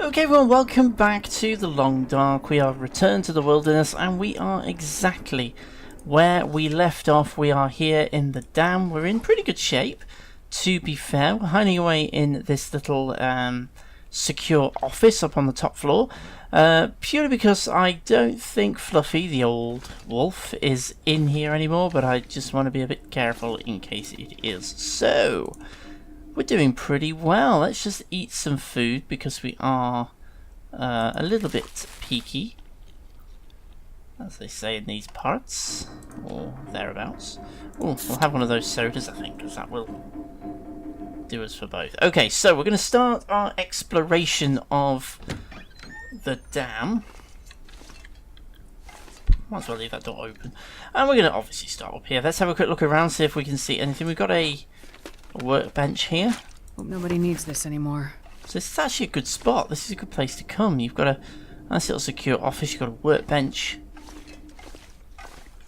Okay everyone, welcome back to the Long Dark. We are returned to the wilderness and we are exactly where we left off. We are here in the dam. We're in pretty good shape, to be fair. We're hiding away in this little secure office up on the top floor. Purely because I don't think Fluffy, the old wolf, is in here anymore, but I just want to be a bit careful in case it is. So, we're doing pretty well. Let's just eat some food because we are a little bit peaky, as they say in these parts, or thereabouts. Oh, we'll have one of those sodas, I think, because that will do us for both. Okay, so we're going to start our exploration of the dam. Might as well leave that door open. And we're going to obviously start up here. Let's have a quick look around, see if we can see anything. We've got a workbench here. Hope nobody needs this anymore. So this is actually a good spot. This is a good place to come. You've got a nice little secure office. You've got a workbench.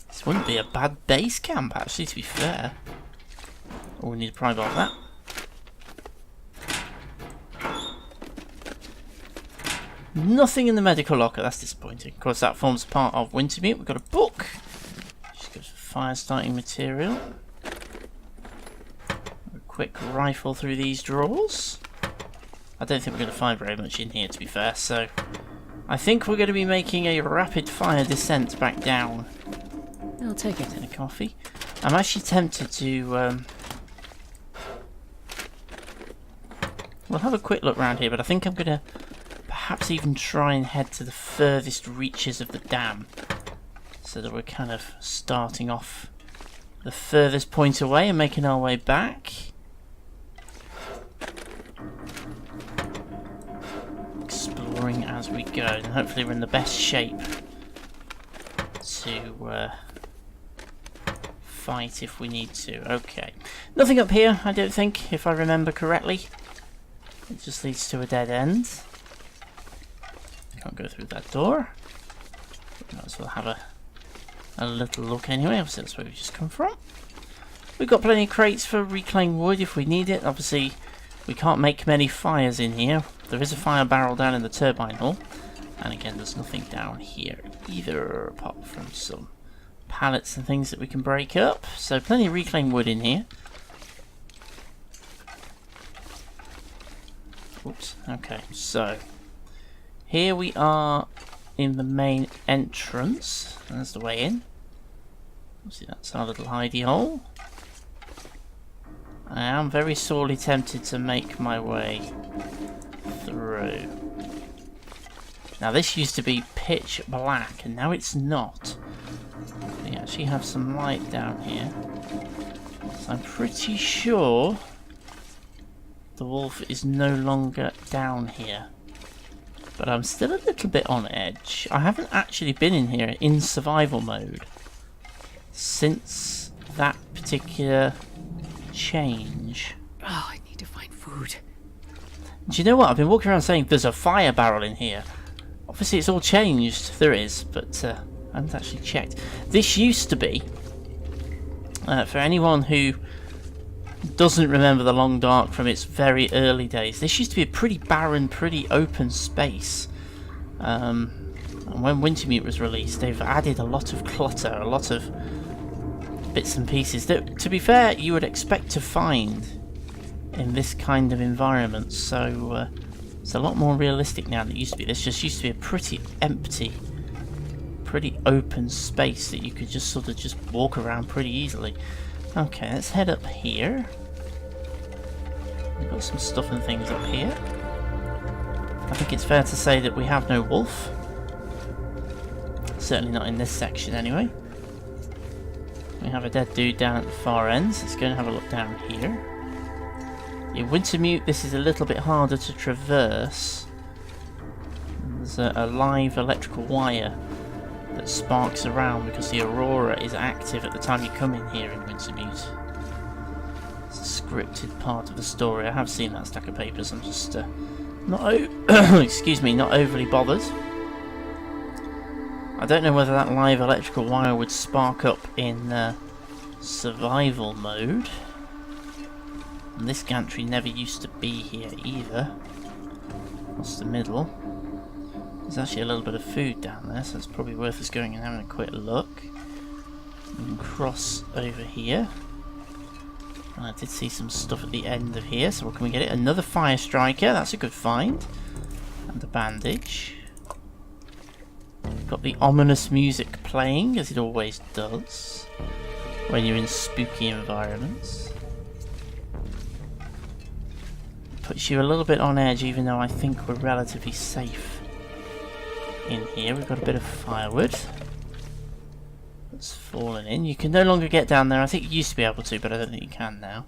This wouldn't be a bad base camp, actually, to be fair. Oh, we need to pry off that. Nothing in the medical locker. That's disappointing. Of course, that forms part of Wintermute. We've got a book. Just good for fire starting material. Quick rifle through these drawers. I don't think we're going to find very much in here, to be fair, so I think we're going to be making a rapid fire descent back down. I'll take it. In a coffee. I'm actually tempted to we'll have a quick look around here, but I think I'm going to perhaps even try and head to the furthest reaches of the dam, so that we're kind of starting off the furthest point away and making our way back. Exploring as we go, and hopefully we're in the best shape to fight if we need to. Okay, nothing up here, I don't think, if I remember correctly. It just leads to a dead end. Can't go through that door. We might as well have a little look anyway. Obviously that's where we've just come from. We've got plenty of crates for reclaimed wood if we need it. Obviously we can't make many fires in here. There is a fire barrel down in the turbine hall. And again, there's nothing down here either, apart from some pallets and things that we can break up. So plenty of reclaimed wood in here. Oops, okay, so here we are in the main entrance. That's the way in. Obviously that's our little hidey hole. I am very sorely tempted to make my way through. Now this used to be pitch black and now it's not. We actually have some light down here. So I'm pretty sure the wolf is no longer down here. But I'm still a little bit on edge. I haven't actually been in here in survival mode since that particular change. Oh, I need to find food. Do you know what? I've been walking around saying there's a fire barrel in here. Obviously it's all changed. There is, but I haven't actually checked. This used to be, for anyone who doesn't remember the Long Dark from its very early days, this used to be a pretty barren, pretty open space. And when Wintermute was released, they've added a lot of clutter, a lot of bits and pieces that, to be fair, you would expect to find in this kind of environment. So it's a lot more realistic now than it used to be. This just used to be a pretty empty, pretty open space that you could just sort of just walk around pretty easily. Okay, let's head up here. We've got some stuff and things up here. I think it's fair to say that we have no wolf. Certainly not in this section anyway. We have a dead dude down at the far end, so let's go and have a look down here. In Wintermute this is a little bit harder to traverse. There's a live electrical wire that sparks around because the aurora is active at the time you come in here in Wintermute. It's a scripted part of the story. I have seen that stack of papers. I'm just not excuse me, not overly bothered. I don't know whether that live electrical wire would spark up in survival mode. And this gantry never used to be here either. across the middle. There's actually a little bit of food down there, so it's probably worth us going and having a quick look. We can cross over here. And I did see some stuff at the end of here, so what can we get it? Another fire striker, that's a good find. And a bandage. Got the ominous music playing, as it always does when you're in spooky environments. Puts you a little bit on edge, even though I think we're relatively safe in here. We've got a bit of firewood that's fallen in. You can no longer get down there. I think you used to be able to, but I don't think you can now.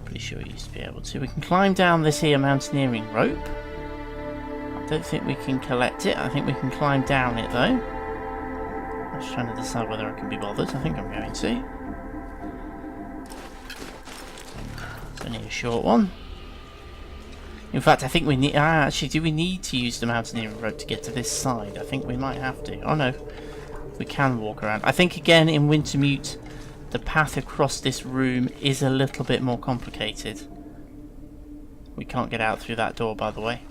Pretty sure you used to be able to. We can climb down this here mountaineering rope. I don't think we can collect it. I think we can climb down it though. I'm just trying to decide whether I can be bothered. I think I'm going to. It's only a short one. In fact, I think we need... actually, do we need to use the mountaineering rope to get to this side? I think we might have to. Oh no, we can walk around. I think again in Wintermute, the path across this room is a little bit more complicated. We can't get out through that door, by the way.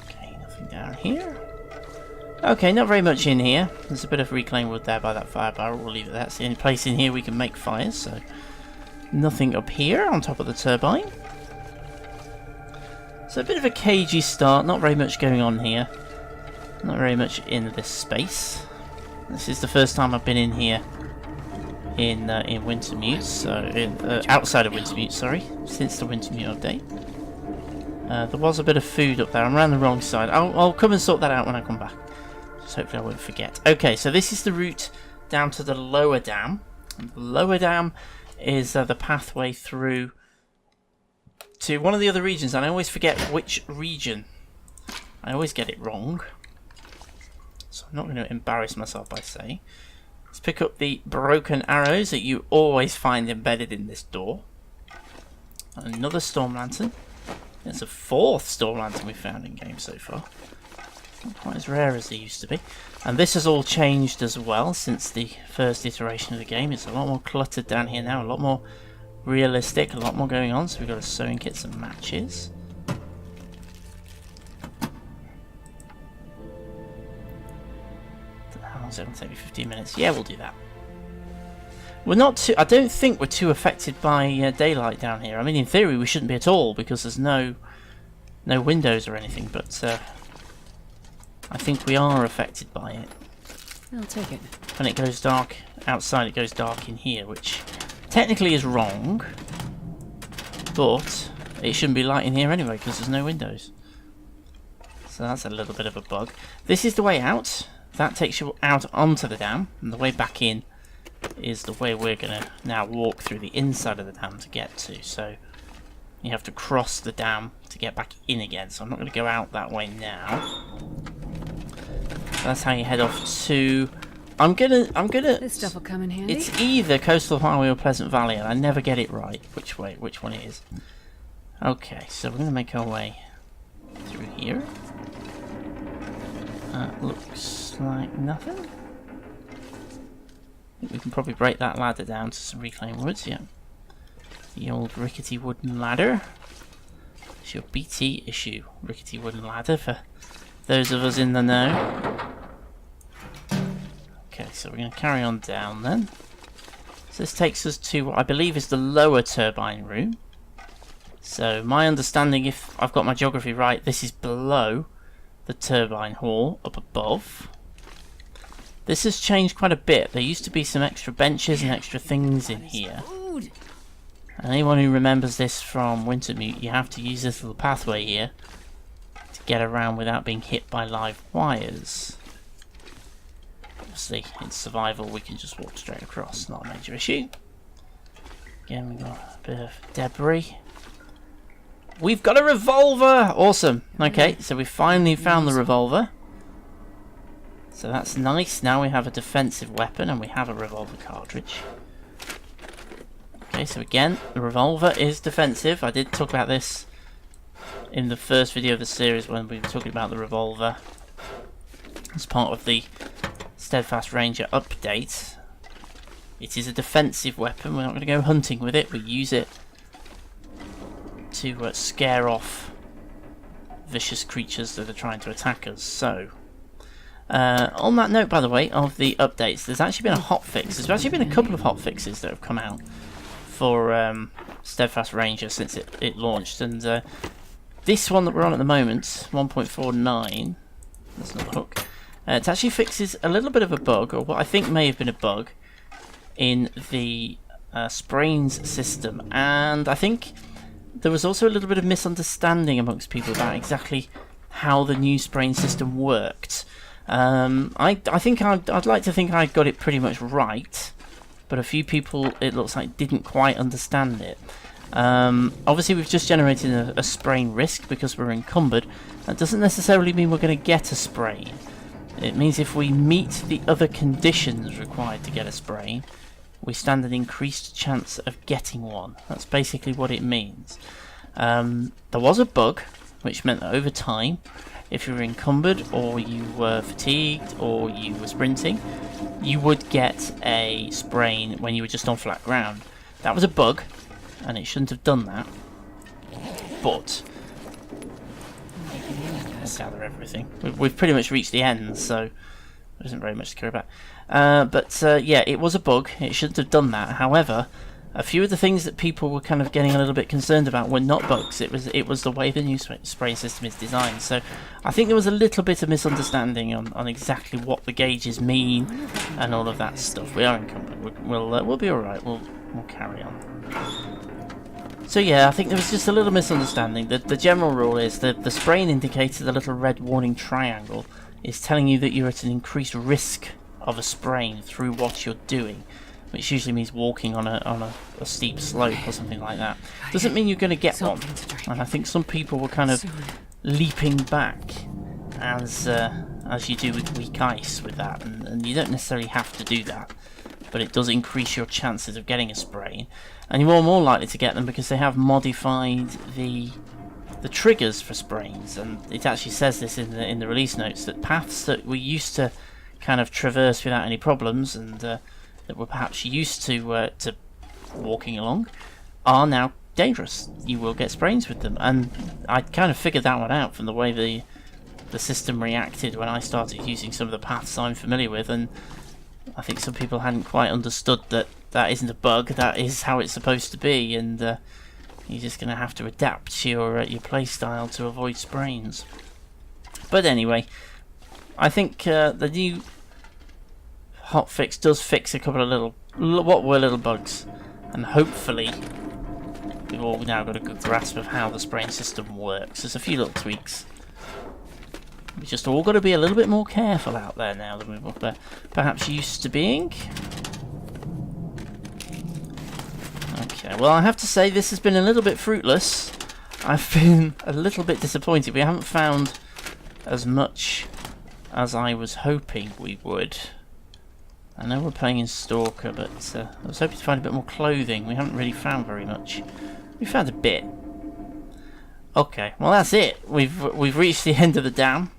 Okay, nothing down here. Okay, not very much in here. There's a bit of reclaimed wood there by that fire barrel. We'll leave it there. That's the only place in here we can make fires, so... Nothing up here on top of the turbine. So a bit of a cagey start, not very much going on here. Not very much in this space. This is the first time I've been in here in Wintermute, so outside of Wintermute, sorry, since the Wintermute update. There was a bit of food up there. I'm around the wrong side. I'll come and sort that out when I come back. Just hopefully I won't forget. Okay, so this is the route down to the lower dam. And the lower dam is the pathway through to one of the other regions, and I always forget which region. I always get it wrong, so I'm not going to embarrass myself by saying. Let's pick up the broken arrows that you always find embedded in this door. Another storm lantern. There's a fourth storm lantern we've found in game so far. Not quite as rare as they used to be. And this has all changed as well since the first iteration of the game. It's a lot more cluttered down here now, a lot more realistic, a lot more going on. So we've got a sewing kit, some matches. How long is it going to take me? 15 minutes? Yeah, we'll do that. We're not too... I don't think we're too affected by daylight down here. I mean, in theory, we shouldn't be at all because there's no windows or anything, but... I think we are affected by it. I'll take it. When it goes dark outside, it goes dark in here, which technically is wrong, but it shouldn't be light in here anyway because there's no windows. So that's a little bit of a bug. This is the way out. That takes you out onto the dam, and the way back in is the way we're going to now walk through the inside of the dam to get to. So you have to cross the dam to get back in again. So I'm not going to go out that way now. That's how you head off to... I'm gonna... This stuff will come in handy. It's either Coastal Highway or Pleasant Valley, and I never get it right which one it is. Okay, so we're gonna make our way through here. Looks like nothing. I think we can probably break that ladder down to some reclaimed woods, yeah. The old rickety wooden ladder. It's your BT issue, rickety wooden ladder for those of us in the know. Okay, so we're going to carry on down then. So this takes us to what I believe is the lower turbine room. So my understanding, if I've got my geography right, this is below the turbine hall, up above. This has changed quite a bit. There used to be some extra benches and extra things in here. And anyone who remembers this from Wintermute, you have to use this little pathway here to get around without being hit by live wires. Obviously, in survival, we can just walk straight across, not a major issue. Again, we've got a bit of debris. We've got a revolver! Awesome. Okay, so we finally found the revolver. So that's nice. Now we have a defensive weapon and we have a revolver cartridge. Okay, so again, the revolver is defensive. I did talk about this in the first video of the series when we were talking about the revolver as part of the Steadfast Ranger update. It is a defensive weapon. We're not going to go hunting with it. We use it to scare off vicious creatures that are trying to attack us. So, on that note, by the way, of the updates, there's actually been a hotfix. There's actually been a couple of hotfixes that have come out for Steadfast Ranger since it launched, and this one that we're on at the moment, 1.49, that's another hook, it actually fixes a little bit of a bug, or what I think may have been a bug, in the sprains system, and I think there was also a little bit of misunderstanding amongst people about exactly how the new sprain system worked. I think I'd like to think I got it pretty much right, but a few people, it looks like, didn't quite understand it. Obviously we've just generated a sprain risk because we're encumbered. That doesn't necessarily mean we're going to get a sprain. It means if we meet the other conditions required to get a sprain, we stand an increased chance of getting one. That's basically what it means. There was a bug, which meant that over time, if you were encumbered, or you were fatigued, or you were sprinting, you would get a sprain when you were just on flat ground. That was a bug, and it shouldn't have done that. But let's gather everything. We've pretty much reached the end, so there isn't very much to care about. Yeah, it was a bug. It shouldn't have done that. However, a few of the things that people were kind of getting a little bit concerned about were not bugs. It was the way the new spraying system is designed. So I think there was a little bit of misunderstanding on exactly what the gauges mean and all of that stuff. We are encumbered. We'll be all right. We'll carry on. So yeah, I think there was just a little misunderstanding. The general rule is that the sprain indicator, the little red warning triangle, is telling you that you're at an increased risk of a sprain through what you're doing, which usually means walking on a steep slope or something like that. Doesn't mean you're going to get one. And I think some people were kind of leaping back as you do with weak ice with that, and you don't necessarily have to do that, but it does increase your chances of getting a sprain, and you're more likely to get them because they have modified the triggers for sprains. And it actually says this in the release notes, that paths that we used to kind of traverse without any problems, and that we're perhaps used to walking along, are now dangerous. You will get sprains with them, and I kind of figured that one out from the way the system reacted when I started using some of the paths I'm familiar with, and I think some people hadn't quite understood that that isn't a bug, that is how it's supposed to be, and you're just going to have to adapt your playstyle to avoid sprains. But anyway, I think the new hotfix does fix a couple of what were little bugs, and hopefully we've all now got a good grasp of how the spraying system works. There's a few little tweaks. We've just all got to be a little bit more careful out there now than we're perhaps used to being. Okay, well, I have to say this has been a little bit fruitless. I've been a little bit disappointed. We haven't found as much as I was hoping we would. I know we're playing in Stalker, but I was hoping to find a bit more clothing. We haven't really found very much. We found a bit. Okay, well that's it. We've reached the end of the dam.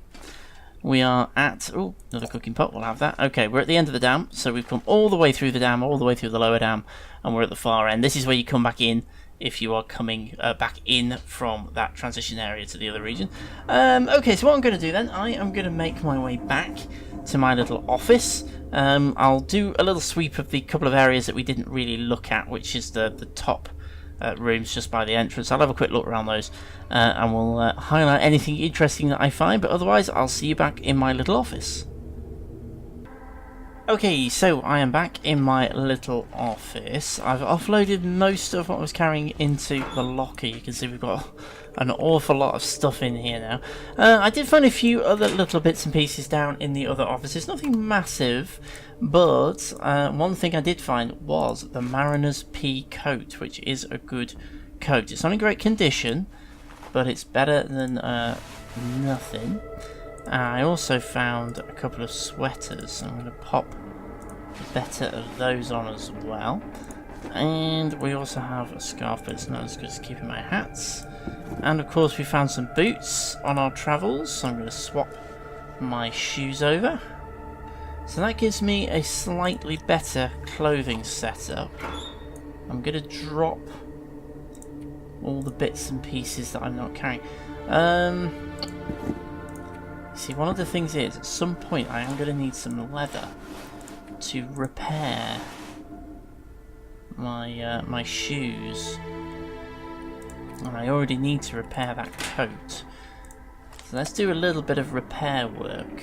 We are at... oh, another cooking pot, we'll have that. Okay, we're at the end of the dam, so we've come all the way through the dam, all the way through the lower dam, and we're at the far end. This is where you come back in if you are coming back in from that transition area to the other region. Okay, so what I'm going to do then, I am going to make my way back to my little office. I'll do a little sweep of the couple of areas that we didn't really look at, which is the top rooms just by the entrance. I'll have a quick look around those, and we'll highlight anything interesting that I find, but otherwise I'll see you back in my little office. Okay, so I am back in my little office. I've offloaded most of what I was carrying into the locker. You can see we've got an awful lot of stuff in here now. I did find a few other little bits and pieces down in the other offices. Nothing massive, but one thing I did find was the Mariner's P coat, which is a good coat. It's not in great condition, but it's better than nothing. I also found a couple of sweaters, so I'm going to pop the better of those on as well. And we also have a scarf, but it's not as good as keeping my hats. And of course we found some boots on our travels, so I'm going to swap my shoes over. So that gives me a slightly better clothing setup. I'm going to drop all the bits and pieces that I'm not carrying. See, one of the things is, at some point I am going to need some leather to repair my my shoes. And I already need to repair that coat. So let's do a little bit of repair work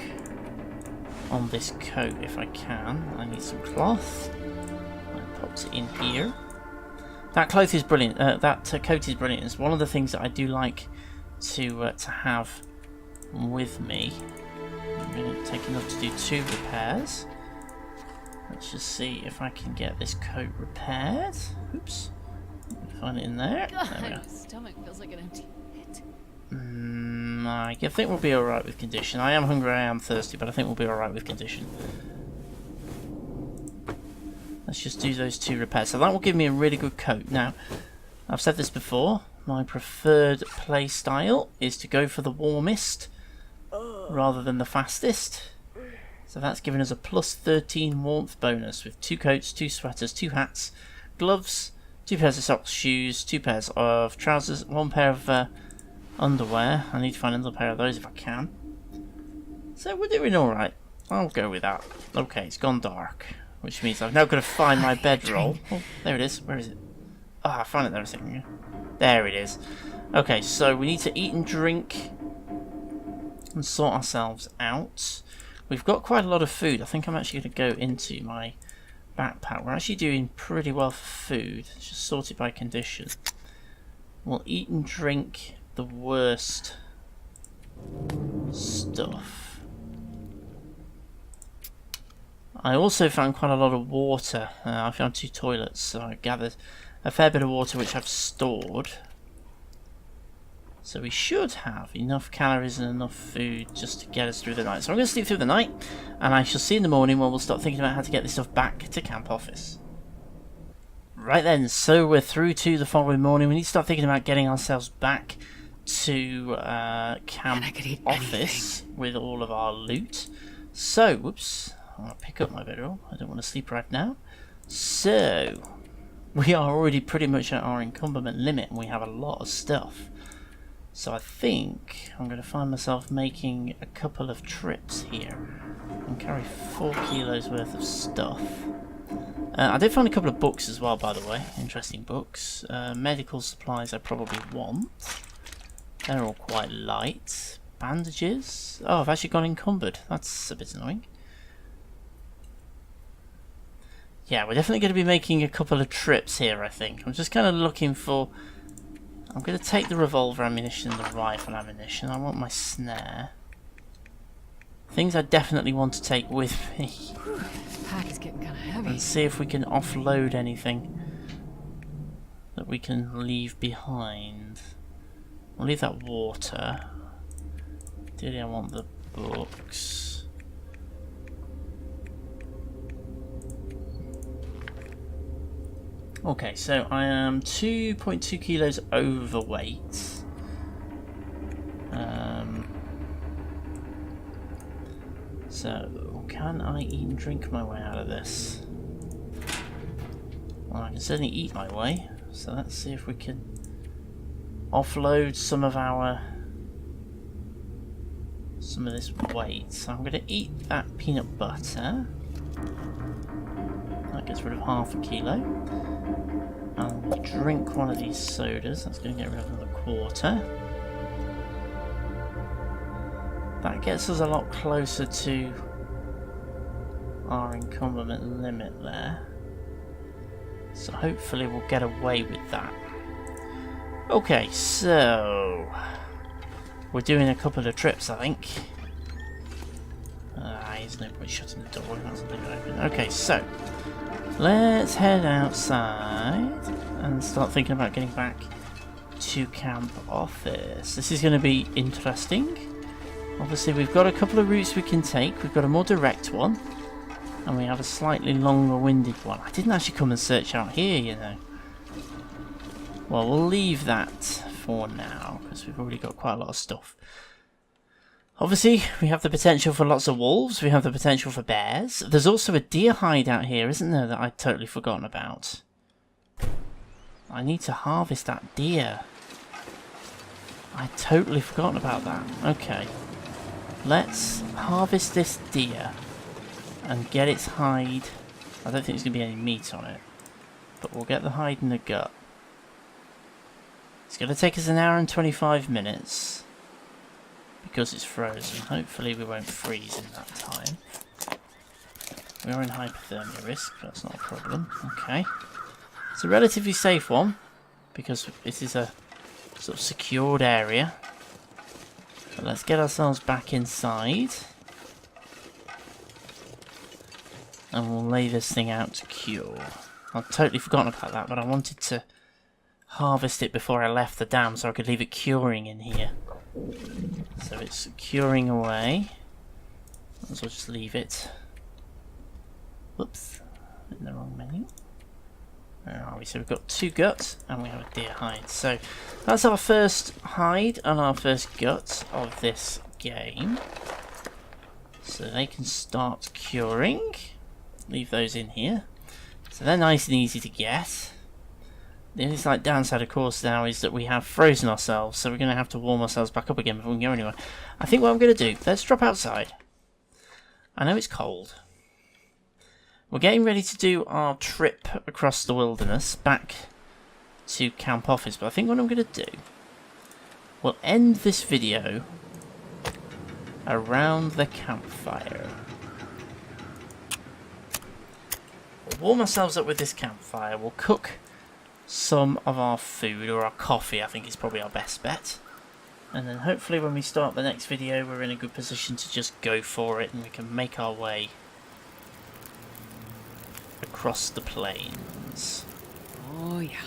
on this coat if I can. I need some cloth. I popped it in here. That cloth is brilliant. That coat is brilliant. It's one of the things that I do like to have with me. I'm going to take enough to do 2 repairs. Let's just see if I can get this coat repaired. Oops. Find it in there. God, There we go. my stomach feels like an empty pit. I think we'll be alright with condition. I am hungry, I am thirsty, but I think we'll be alright with condition. Let's just do those 2 repairs. So that will give me a really good coat. Now, I've said this before, my preferred play style is to go for the warmest rather than the fastest. So that's given us a plus 13 warmth bonus with 2 coats, 2 sweaters, 2 hats, gloves, 2 pairs of socks, shoes, 2 pairs of trousers, 1 pair of underwear. I need to find another pair of those if I can. So we're doing alright. I'll go with that. Okay, it's gone dark, which means I've now got to find my bedroll. Oh, there it is. Where is it? Ah, I found it there a second ago. There it is. Okay, so we need to eat and drink and sort ourselves out. We've got quite a lot of food. I think I'm actually going to go into my backpack. We're actually doing pretty well for food. It's just sorted by condition. We'll eat and drink the worst stuff. I also found quite a lot of water. I found 2 toilets, so I gathered a fair bit of water which I've stored. So we should have enough calories and enough food just to get us through the night. So I'm going to sleep through the night, and I shall see you in the morning when we'll start thinking about how to get this stuff back to camp office. Right then, so we're through to the following morning. We need to start thinking about getting ourselves back to camp office with all of our loot. So, whoops, I'm going to pick up my bedroll. I don't want to sleep right now. So, we are already pretty much at our encumberment limit, and we have a lot of stuff. So I think I'm going to find myself making a couple of trips here and carry 4 kilos worth of stuff. I did find a couple of books as well, by the way. Interesting books. Medical supplies I probably want. They're all quite light. Bandages. Oh, I've actually gone encumbered. That's a bit annoying. Yeah, we're definitely going to be making a couple of trips here, I think. I'm just kind of looking for... I'm going to take the revolver ammunition and the rifle ammunition. I want my snare. Things I definitely want to take with me. This pack is getting kind of heavy. And see if we can offload anything that we can leave behind. I'll leave that water. Ideally I want the books. Okay, so I am 2.2 kilos overweight. So, can I eat and drink my way out of this? Well, I can certainly eat my way. So let's see if we can offload some of this weight. So I'm going to eat that peanut butter. That gets rid of half a kilo. And we'll drink one of these sodas. That's going to get rid of another quarter. That gets us a lot closer to our encumberment limit there. So hopefully we'll get away with that. Okay, so we're doing a couple of trips, I think. There's no point shutting the door. That's a little open. Okay, so let's head outside and start thinking about getting back to camp office. This is going to be interesting. Obviously, we've got a couple of routes we can take. We've got a more direct one, and we have a slightly longer-winded one. I didn't actually come and search out here, you know. Well, we'll leave that for now, because we've already got quite a lot of stuff. Obviously, we have the potential for lots of wolves. We have the potential for bears. There's also a deer hide out here, isn't there, that I'd totally forgotten about. I need to harvest that deer. I totally forgotten about that. Okay. Let's harvest this deer and get its hide. I don't think there's going to be any meat on it, but we'll get the hide and the gut. It's going to take us an hour and 25 minutes because it's frozen. Hopefully we won't freeze in that time. We are in hypothermia risk, but that's not a problem. Okay. It's a relatively safe one because this is a sort of secured area. But let's get ourselves back inside. And we'll lay this thing out to cure. I've totally forgotten about that, but I wanted to harvest it before I left the dam so I could leave it curing in here. So it's curing away. Might as well just leave it. Whoops. In the wrong menu. Where are we? So we've got 2 guts and we have a deer hide. So that's our first hide and our first gut of this game. So they can start curing. Leave those in here. So they're nice and easy to get. The only slight downside, of course, now is that we have frozen ourselves, so we're going to have to warm ourselves back up again before we can go anywhere. I think what I'm going to do, let's drop outside. I know it's cold. We're getting ready to do our trip across the wilderness back to camp office, but I think what I'm going to do, we'll end this video around the campfire. We'll warm ourselves up with this campfire. We'll cook some of our food, or our coffee, I think is probably our best bet. And then hopefully when we start the next video, we're in a good position to just go for it and we can make our way across the plains. Oh yeah,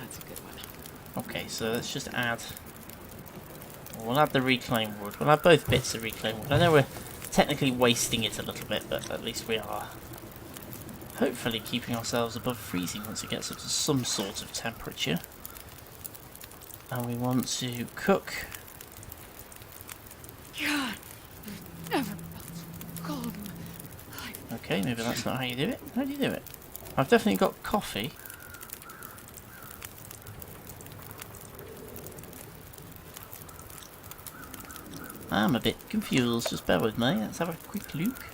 that's a good one. Okay, so let's just add... We'll add the reclaimed wood. We'll add both bits of reclaimed wood. I know we're technically wasting it a little bit, but at least we are hopefully keeping ourselves above freezing once it gets up to some sort of temperature. And we want to cook. God, I've never felt so cold in my life. Okay, maybe that's not how you do it. How do you do it? I've definitely got coffee. I'm a bit confused, just bear with me. Let's have a quick look.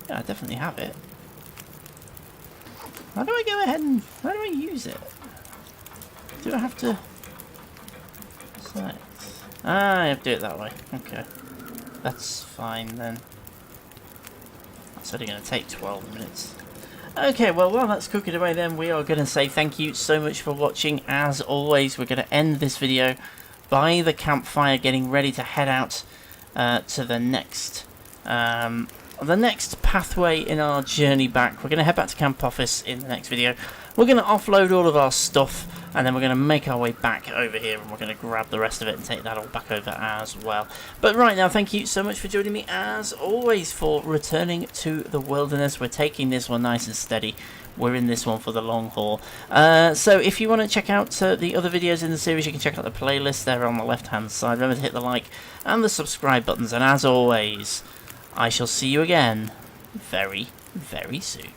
Yeah, I definitely have it. How do I go ahead and... how do I use it? Do I have to... select? Ah, I have to do it that way. Okay. That's fine then. That's only going to take 12 minutes. Okay, well, while that's cooking away then, we are going to say thank you so much for watching. As always, we're going to end this video by the campfire, getting ready to head out to the next pathway in our journey back. We're going to head back to camp office in the next video. We're going to offload all of our stuff, and then we're going to make our way back over here, and we're going to grab the rest of it and take that all back over as well. But right now, thank you so much for joining me, as always, for returning to the wilderness. We're taking this one nice and steady. We're in this one for the long haul. So if you want to check out the other videos in the series, you can check out the playlist there on the left-hand side. Remember to hit the like and the subscribe buttons, and as always, I shall see you again very, very soon.